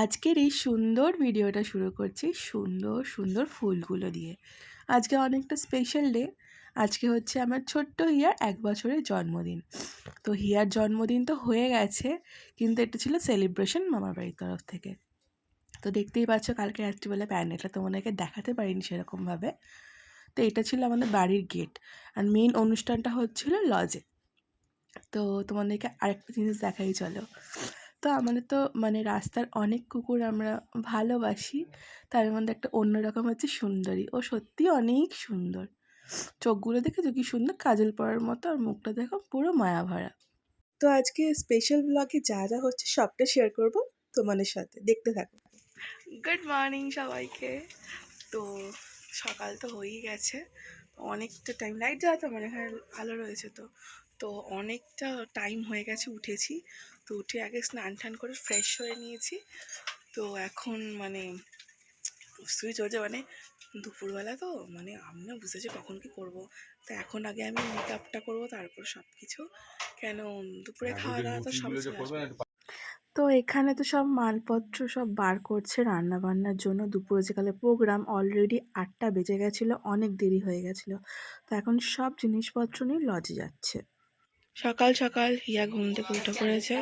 আজকের এই সুন্দর ভিডিওটা শুরু করছি সুন্দর সুন্দর ফুলগুলো দিয়ে। আজকে অনেকটা স্পেশাল ডে। আজকে হচ্ছে আমার ছোট্ট হিয়ার 1 বছরের জন্মদিন। তো হিয়ার জন্মদিন তো হয়ে গেছে, কিন্তু এটা ছিল সেলিব্রেশন মামার বাড়ির তরফ থেকে। তো দেখতেই পাচ্ছ কালকে রাত্রিবেলা প্যান্ডেলটা তোমাদেরকে দেখাতে পারিনি সেরকমভাবে। তো এটা ছিল আমাদের বাড়ির গেট, আর মেইন অনুষ্ঠানটা হচ্ছিল লজে। তো তোমাদেরকে আরেকটা জিনিস দেখাই চলো। তো আমাদের তো রাস্তার অনেক কুকুর আমরা ভালোবাসি, তার মধ্যে একটা অন্যরকম হচ্ছে সুন্দরী। ও সত্যি অনেক সুন্দর, চোখগুলো দেখেছো কি সুন্দর, কাজল পরার মতো, আর মুখটা দেখো পুরো মায়া ভরা। তো আজকে স্পেশাল ব্লগে যা যা হচ্ছে সবটা শেয়ার করব তোমাদের সাথে, দেখতে থাকো। গুড মর্নিং সবাইকে। তো সকাল তো হয়েই গেছে, অনেকটা টাইম লাইট জ্বালাতে এখানে আলো রয়েছে। তো তো অনেকটা টাইম হয়ে গেছে উঠেছি। তো উঠে আগে স্নান টান করে ফ্রেশ হয়ে নিয়েছি। তো এখন প্রস্তুতি চলছে, দুপুরবেলা তো আমি না বুঝেছি কখন কি করব। তো এখন আগে আমি মেকআপটা করবো, তারপর সব কিছু, কেন দুপুরে খাওয়া দাওয়া তো সব। তো এখানে তো সব মালপত্র সব বার করছে রান্না বান্নার জন্য। দুপুরে যেকালে প্রোগ্রাম, অলরেডি 8টা বেজে গেছিলো, অনেক দেরি হয়ে গেছিলো। তো এখন সব জিনিসপত্র নিয়ে লজে যাচ্ছে। সকাল সকাল হিয়া ঘুম থেকে উঠে পড়েছে,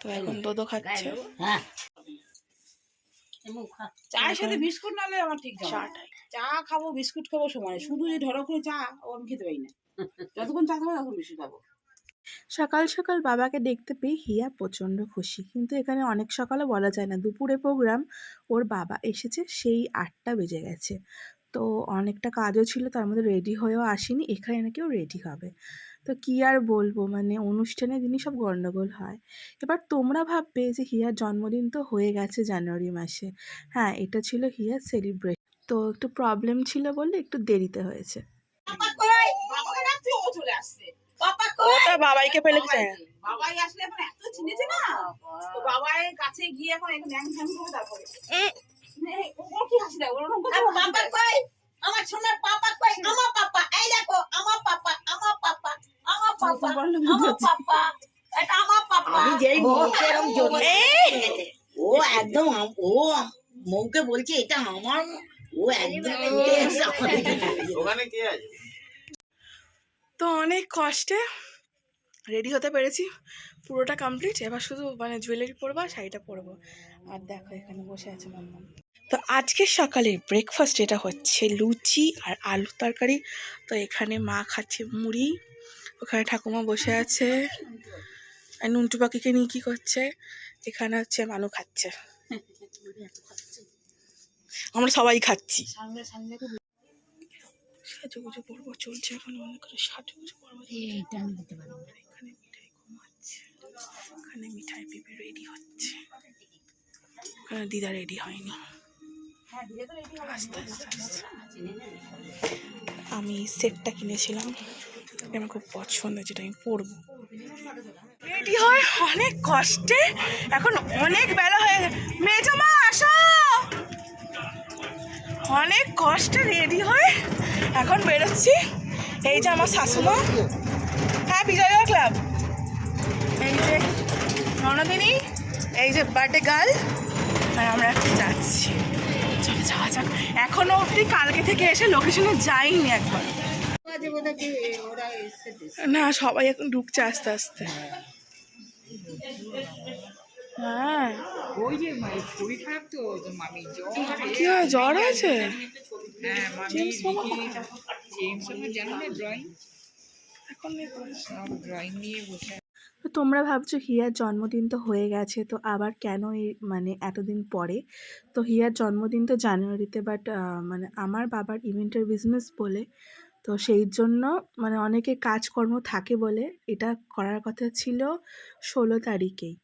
তো এখন দোদো খাচ্ছে। চায়ের সাথে বিস্কুট নালে আমার ঠিক চা খাবো বিস্কুট খাবো সময়, শুধু যে ধরো করে চা ও আমি খেতে পারি না। যতক্ষণ চা খাবো তখন বিস্কুট খাবো। সকাল সকাল বাবাকে দেখতে পেয়ে হিয়া প্রচণ্ড খুশি, কিন্তু এখানে অনেক সকালে বলা যায় না, দুপুরে প্রোগ্রাম, ওর বাবা এসেছে সেই 8টা বেজে গেছে। তো অনেকটা কাজও ছিল, তার মধ্যে রেডি হয়েও আসেনি, এখানে নাকি ও রেডি হবে। তো কি আর বলবো, অনুষ্ঠানের দিনই সব গন্ডগোল হয়। এবার তোমরা ভাববে যে হিয়ার জন্মদিন তো হয়ে গেছে জানুয়ারি মাসে। হ্যাঁ, এটা ছিল হিয়ার সেলিব্রেশন, তো একটু প্রবলেম ছিল বলে একটু দেরিতে হয়েছে। বাবাইকে পেলে বাবাই আসলে এখন এত চিনেছে না, তো বাবাই কাছে গিয়ে এখন ল্যাং ফ্যাং করে তারপরে ও কি হাসি দেয়, বাবা কই আমার সোনার পাপা কই, আমার পাপা, এই দেখো আমার পাপা, আমার পাপা, আমার পাপা, আমার পাপা, এটা আমার পাপা। আমি যেই মুখে এরকম জড়িয়ে ও একদম ও মৌকে বলছে এটা আমার, ও একদম ওখানে কে আছে। তো অনেক কষ্টে রেডি হতে পেরেছি, পুরোটা কমপ্লিট। এবার শুধু জুয়েলারি পরবো আর শাড়িটা পরবো। আর দেখো এখানে বসে আছে মাম্মাম। তো আজকে সকালে ব্রেকফাস্ট এটা হচ্ছে লুচি আর আলু তরকারি। তো এখানে মা খাচ্ছে মুড়ি, ওখানে ঠাকুমা বসে আছে, আর নুনটু পাখিকে নিয়ে কী করছে, এখানে হচ্ছে মানু খাচ্ছে, আমরা সবাই খাচ্ছি। সাজুগুজু পর্ব চলছে এখন, মনে করে সাজুগুজু পর্ব। এখানে মিঠাই ঘুমাচ্ছে, এখানে মিঠাই পিপি রেডি হচ্ছে, এখানে দিদা রেডি হয়নি। আস্তে আস্তে আস্তে আমি সেটটা কিনেছিলাম, আমার খুব পছন্দ, যেটা আমি পরবো। রেডি হয় অনেক কষ্টে, এখন অনেক বেলা হয়ে গেছে। মেজমা আসো, অনেক কষ্টে রেডি হয়ে এখন বেরোচ্ছি। এই যে আমার শাশুমা, হ্যাঁ বিজয় ক্লাব, এই যে রণদিনী, এই যে বার্থডে গার্ল, আর আমরা এখন যাচ্ছি। চলো যাওয়া যাক। এখনো অবধি কালকে থেকে এসে লোকেশনে যাইনি একবার। না, সবাই এখন ঢুকছে আস্তে আস্তে। হ্যাঁ, ওই যে শরীর খারাপ তো মামি কি হয়, জ্বর হয়েছে? হ্যাঁ মামি জানো না ড্রয়িং, এখন সব ড্রয়িং নিয়ে বসে। তো তোমরা ভাবছো হিয়ার জন্মদিন তো হয়ে গেছে, তো আবার কেন এই এতদিন পরে? তো হিয়ার জন্মদিন তো জানুয়ারিতে, বাট আমার বাবার ইভেন্টের বিজনেস বলে, তো সেই জন্য অনেকে কাজকর্ম থাকে বলে এটা করার কথা ছিল 16 তারিখেই।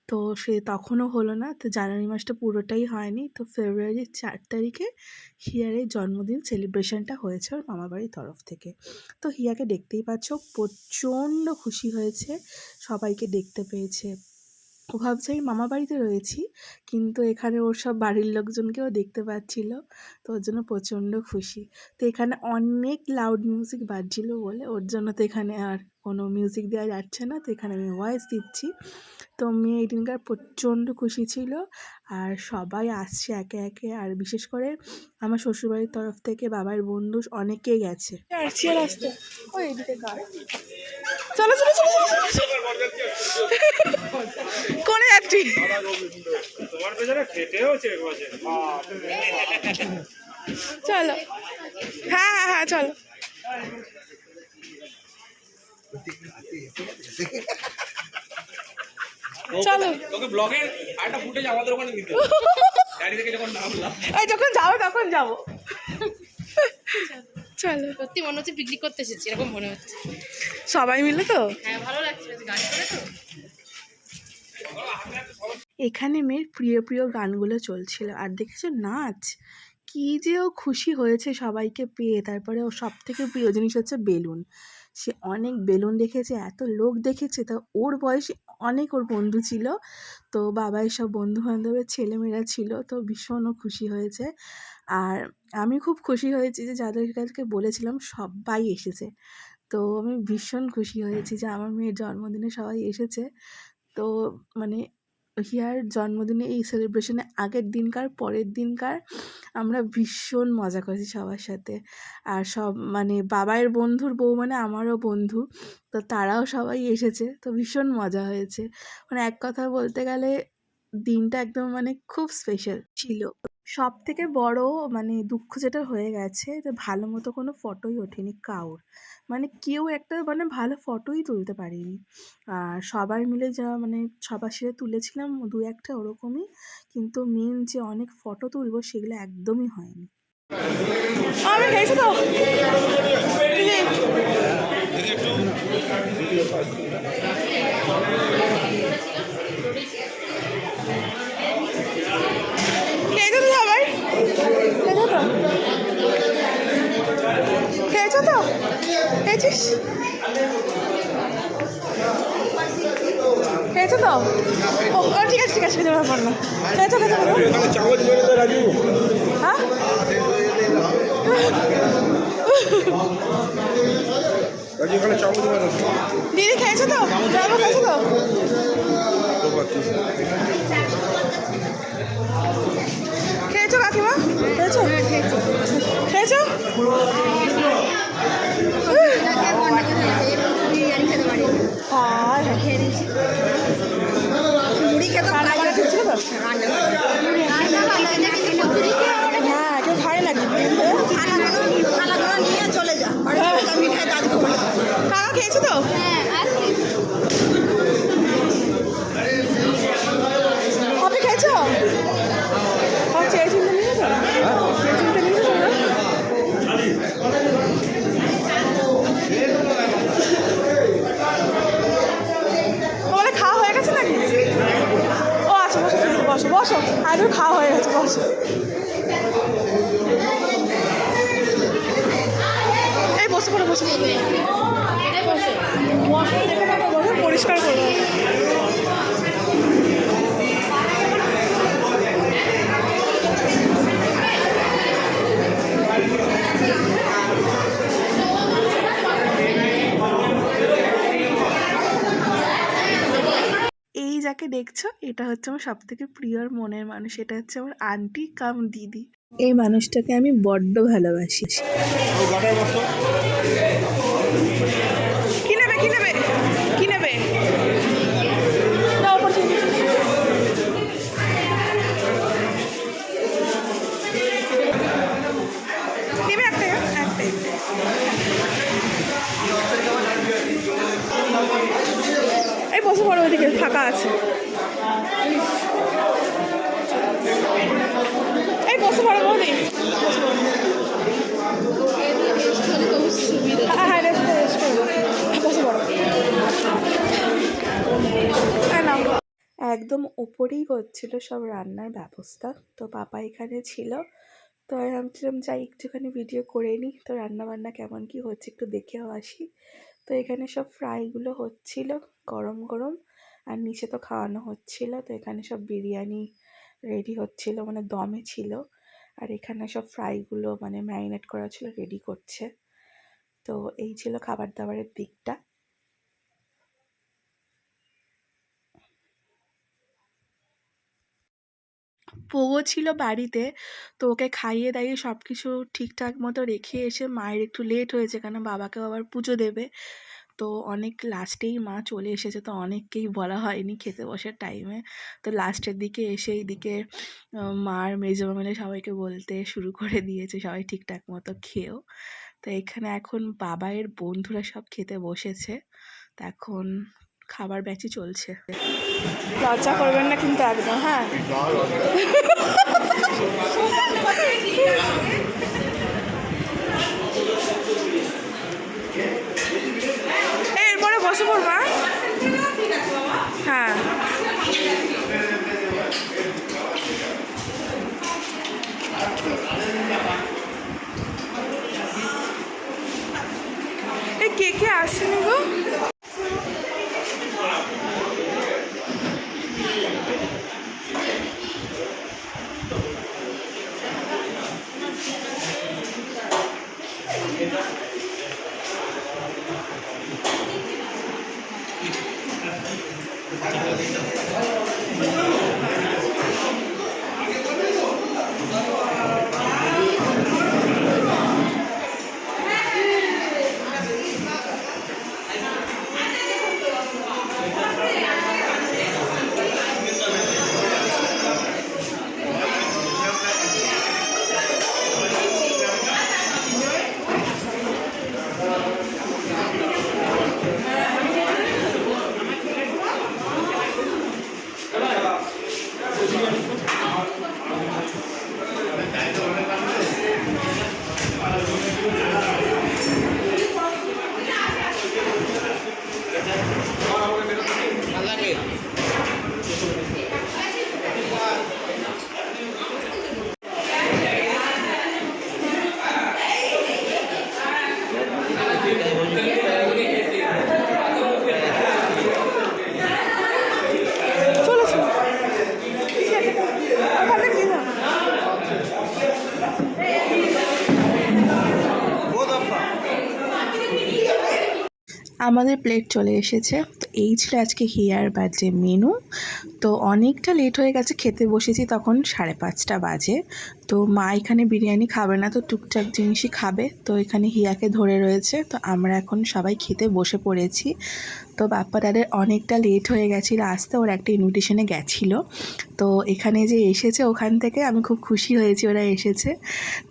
তো সে তখনও হলো না, তো জানুয়ারি মাসটা পুরোটাই হয়নি। তো ফেব্রুয়ারির 4 তারিখে হিয়ারের জন্মদিন সেলিব্রেশনটা হয়েছে ওর মামাবাড়ির তরফ থেকে। তো হিয়াকে দেখতেই পাচ্ছ, প্রচণ্ড খুশি হয়েছে, সবাইকে দেখতে পেয়েছে। ও ভাবছে আমি মামা বাড়িতে রয়েছি, কিন্তু এখানে ওর সব বাড়ির লোকজনকেও দেখতে পাচ্ছিল, তো ওর জন্য প্রচণ্ড খুশি। তো এখানে অনেক লাউড মিউজিক বাজছিল বলে ওর জন্য তো এখানে আর কোনো মিউজিক দেওয়া যাচ্ছে না, তো এখানে আমি ভয়েস দিচ্ছি। তো মেয়ে এই দিনকার প্রচণ্ড খুশি ছিল, আর সবাই আসছে একে একে, আর বিশেষ করে আমার শ্বশুরবাড়ির তরফ থেকে বাবার বন্ধু অনেকেই গেছে। আসছি আর আসতে ওই এদিকে গাড়ি, চলো চলো চলো কোনে যাচ্ছি? তোমার পেছনে খেটেও চেক আছে। চলো, হ্যাঁ হ্যাঁ হ্যাঁ চলো। চলো তোকে ব্লগে একটা ফুটেজ আমাদের ওখানে নিতে গাড়ি থেকে যখন নামলাম, এই যখন যাবো তখন যাবো। চলো, সত্যি মনে হচ্ছে পিকনিক করতে এসেছি, এরকম মনে হচ্ছে। সবাই মিলে তো। হ্যাঁ, ভালো লাগছে গাড়ি করে তো। এখানে মেয়ের প্রিয় প্রিয় গানগুলো চলছিল, আর দেখেছো নাচ, কি যে ও খুশি হয়েছে সবাইকে পেয়ে। তারপরে ও সব থেকে প্রিয় জিনিস হচ্ছে বেলুন। সে অনেক বেলুন দেখেছে, এত লোক দেখেছে, তা ওর বয়সে অনেক ওর বন্ধু ছিল, তো বাবা এসব বন্ধু বান্ধবের ছেলেমেয়েরা ছিল, তো ভীষণ ও খুশি হয়েছে। আর আমি খুব খুশি হয়েছি যে যাদের কাছে বলেছিলাম সবাই এসেছে, তো আমি ভীষণ খুশি হয়েছি যে আমার মেয়ের জন্মদিনে সবাই এসেছে। তো মানে হিয়ার জন্মদিনে এই সেলিব্রেশনে আগের দিনকার পরের দিনকার আমরা ভীষণ মজা করেছি সবার সাথে। আর সব মানে বাবার বন্ধুর বউ মানে আমারও বন্ধু, তো তারাও সবাই এসেছে, তো ভীষণ মজা হয়েছে। মানে এক কথা বলতে গেলে দিনটা একদম মানে খুব স্পেশাল ছিল। সব থেকে বড় মানে দুঃখ যেটা হয়ে গেছে, যে ভালো মতো কোনো ফটোই ওঠেনি কারোর, মানে কেউ একটা মানে ভালো ফটোই তুলতে পারিনি। আর সবাই মিলে যা মানে সবার সাথে তুলেছিলাম দু একটা ওরকমই, কিন্তু মেন যে অনেক ফটো তুলবো সেগুলো একদমই হয়নি। আমি খেয়েছি তো খেয়েছো তো সবাই, খেয়েছো তো, খেয়েছিস, খেয়েছো তো? ও ঠিক আছে ঠিক আছে, কিছু ব্যাপার না। খেয়েছো খেয়েছো হ্যাঁ দিদি খেয়েছো তো, জামা খেয়েছো তো? খেয়েছো কাকিমা, খেয়েছো খেয়েছো? রান্না করা ঠিক ছিল তো? হ্যাঁ, কেউ খায় নাকি? কাকা খেয়েছো তো? আপনি খেয়েছো? চেয়ে চিনতে নিয়েছো? চেয়ে চিনতে নিয়েছো না? তোমাদের খাওয়া হয়ে গেছে নাকি? ও আচ্ছা, বসো বসো বসো, আর খাওয়া হয়ে গেছে, বসো। এই বসে পড়ো, বসে পড়ো, পরিষ্কার করবো। এই যাকে দেখছো, এটা হচ্ছে আমার সব থেকে প্রিয় মনের মানুষ, এটা হচ্ছে আমার আন্টি কাম দিদি। এই মানুষটাকে আমি বড্ড ভালোবাসি। কি নেবে কি নেবে কি নেবে? নেবে একটাই, একটাই। এই বসে পড়ো, ওইদিকে ফাঁকা আছে। এই বসে পড়ো বৌদি, হ্যাঁ হ্যাঁ রেস্ট করবো, বসে পড়ো। হ্যাঁ নাও। একদম ওপরেই হচ্ছিল সব রান্নার ব্যবস্থা, তো পাপা এখানে ছিল, তো আমি ভাবছিলাম যাই একটুখানি ভিডিও করে নিই, তো রান্না বান্না কেমন কি হচ্ছে একটু দেখেও আসি। তো এখানে সব ফ্রাইগুলো হচ্ছিল গরম গরম, আর নিচে তো খাওয়ানো হচ্ছিল, তো এখানে সব বিরিয়ানি রেডি হচ্ছিল, মানে দমে ছিল, আর এখানে সব ফ্রাইগুলো মানে ম্যারিনেট করা ছিল, রেডি করছে। তো এই ছিল খাবার দাবারের দিকটা। পোগো ছিল বাড়িতে, তো ওকে খাইয়ে দাইয়ে সব কিছু ঠিকঠাক মতো রেখে এসে মায়ের একটু লেট হয়েছে, কেন বাবাকেও আবার পুজো দেবে। তো অনেক লাস্টেই মা চলে এসেছে, তো অনেককেই বলা হয়নি খেতে বসার টাইমে। তো লাস্টের দিকে এসে এইদিকে মার মেজমা মিলে সবাইকে বলতে শুরু করে দিয়েছে সবাই ঠিকঠাক মতো খেয়েও। তো এখানে এখন বাবাইয়ের বন্ধুরা সব খেতে বসেছে, তো এখন খাবার ব্যাচই চলছে। লজ্জা করবেন না কিন্তু একদম, হ্যাঁ। এরপরে বসে পড়বা, হ্যাঁ। এই কে কে আসেনি গো? আমাদের প্লেট চলে এসেছে। তো এই ছিল আজকে হিয়ার বার্থডে মেনু। তো অনেকটা লেট হয়ে গেছে, খেতে বসেছি তখন 5:30 বাজে। তো মা এখানে বিরিয়ানি খাবে না, তো টুকটাক জিনিসই খাবে। তো এখানে হিয়াকে ধরে রয়েছে, তো আমরা এখন সবাই খেতে বসে পড়েছি। তো বাপ্পা দাদের অনেকটা লেট হয়ে গেছিলো আসতে, ওর একটা ইনভিটেশনে গেছিলো। তো এখানে যে এসেছে ওখান থেকে আমি খুব খুশি হয়েছি ওরা এসেছে।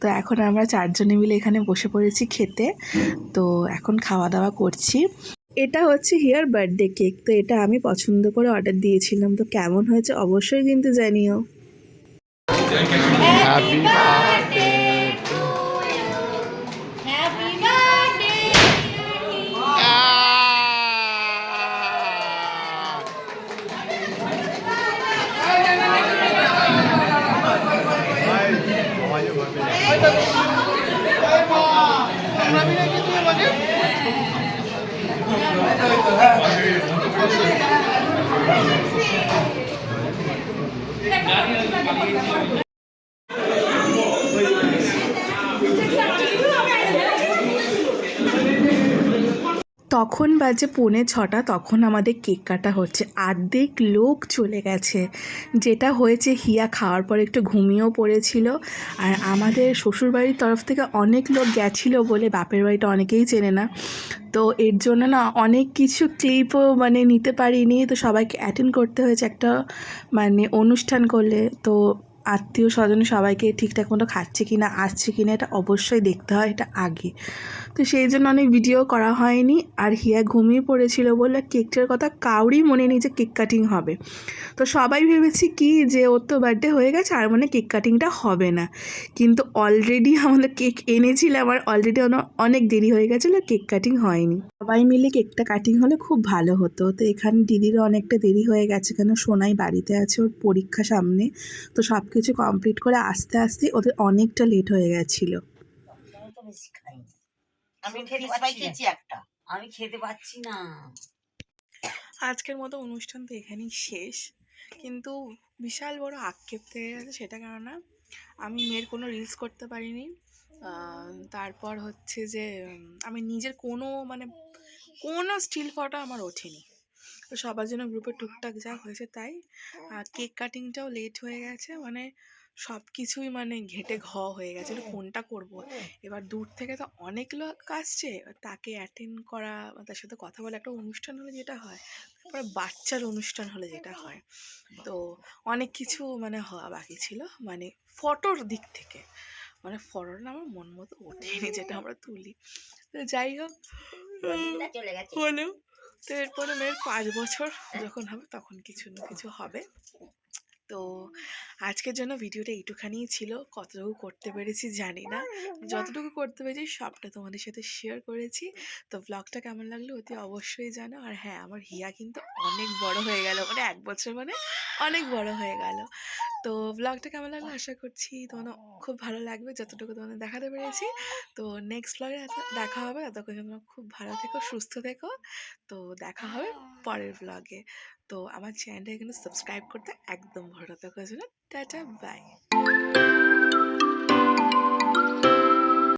তো এখন আমরা 4 জনে মিলে এখানে বসে পড়েছি খেতে। তো এখন খাওয়া দাওয়া করছি। এটা হচ্ছে হিয়ার বার্থডে কেক। তো এটা আমি পছন্দ করে অর্ডার দিয়েছিলাম। তো কেমন হয়েছে অবশ্যই কিন্তু জানিও। হ্যাপি বার্থডে তখন বাজে 5:45, তখন আমাদের কেক কাটা হচ্ছে। অর্ধেক লোক চলে গেছে। যেটা হয়েছে হিয়া খাওয়ার পর একটু ঘুমিয়েও পড়েছিল। আর আমাদের শ্বশুরবাড়ির তরফ থেকে অনেক লোক গেছিলো বলে, বাপের বাড়িটা অনেকেই চেনে না, তো এর জন্য না অনেক কিছু ক্লিপও মানে নিতে পারিনি। তো সবাইকে অ্যাটেন্ড করতে হয়েছে একটা মানে অনুষ্ঠান করলে। তো আত্মীয় স্বজন সবাইকে ঠিকঠাক মতো খাচ্ছে কি না, আসছে কি না, এটা অবশ্যই দেখতে হয়, এটা আগে। তো সেই জন্য অনেক ভিডিও করা হয়নি। আর হিয়া ঘুমিয়ে পড়েছিল বলে কেকটার কথা কাউরই মনে নেই যে কেক কাটিং হবে। তো সবাই ভেবেছি কি যে ওর তো বার্থডে হয়ে গেছে, আর মানে কেক কাটিংটা হবে না। কিন্তু অলরেডি আমাদের কেক এনেছিলাম আর অলরেডি অনেক দেরি হয়ে গেছিলো, কেক কাটিং হয়নি। সবাই মিলে কেকটা কাটিং হলে খুব ভালো হতো। তো এখানে দিদিরও অনেকটা দেরি হয়ে গেছে, কেন সোনাই বাড়িতে আছে, ওর পরীক্ষা সামনে। তো সব কিছু কমপ্লিট করে আস্তে আস্তে ওদের অনেকটা লেট হয়ে গেছিলো। আমি খেতে পাচ্ছি না। আজকের মতো অনুষ্ঠান তো এখানেই শেষ, কিন্তু বিশাল বড় আক্ষেপ থেকে গেছে। সেটা কেননা আমি মেয়ের কোনো রিলস করতে পারিনি। তারপর হচ্ছে যে আমি নিজের কোনো স্টিল ফটো আমার ওঠেনি। তো সবার জন্য গ্রুপে টুকটাক যা হয়েছে তাই। কেক কাটিংটাও লেট হয়ে গেছে, মানে সব কিছুই মানে ঘেঁটে হয়ে গেছে, এবার কোনটা করব। এবার দূর থেকে তো অনেক লোক আসছে, তাকে অ্যাটেন্ড করা বা তার সাথে কথা বলে একটা অনুষ্ঠান হলে যেটা হয়, তারপরে বাচ্চার অনুষ্ঠান হলে যেটা হয়, তো অনেক কিছু মানে হওয়া বাকি ছিল, মানে ফটোর দিক থেকে। মানে ফটোটা আমার মন মতো ওঠেনি যেটা আমরা তুলি। তো যাই হোক, হলেও তো এরপরে মেয়ের 5 বছর যখন হবে তখন কিছু না কিছু হবে। তো আজকের জন্য ভিডিওটা এইটুখানিই ছিল, কতটুকু করতে পেরেছি জানি না, যতটুকু করতে পেরেছি সবটা তোমাদের সাথে শেয়ার করেছি। তো ব্লগটা কেমন লাগলো অতি অবশ্যই জানো। আর হ্যাঁ, আমার হিয়া কিন্তু অনেক বড় হয়ে গেল, মানে 1 বছর মানে অনেক বড় হয়ে গেল। তো ব্লগটা কেমন লাগলো আশা করছি তোমাদের খুব ভালো লাগবে, যতটুকু তোমাদের দেখাতে পেরেছি। তো নেক্সট ব্লগে দেখা হবে, ততক্ষণ তোমরা খুব ভালো থেকো, সুস্থ থেকো। তো দেখা হবে পরের ব্লগে। তো আমার চ্যানেলটা কিন্তু সাবস্ক্রাইব করতে একদম ভুলো না। Tata, by.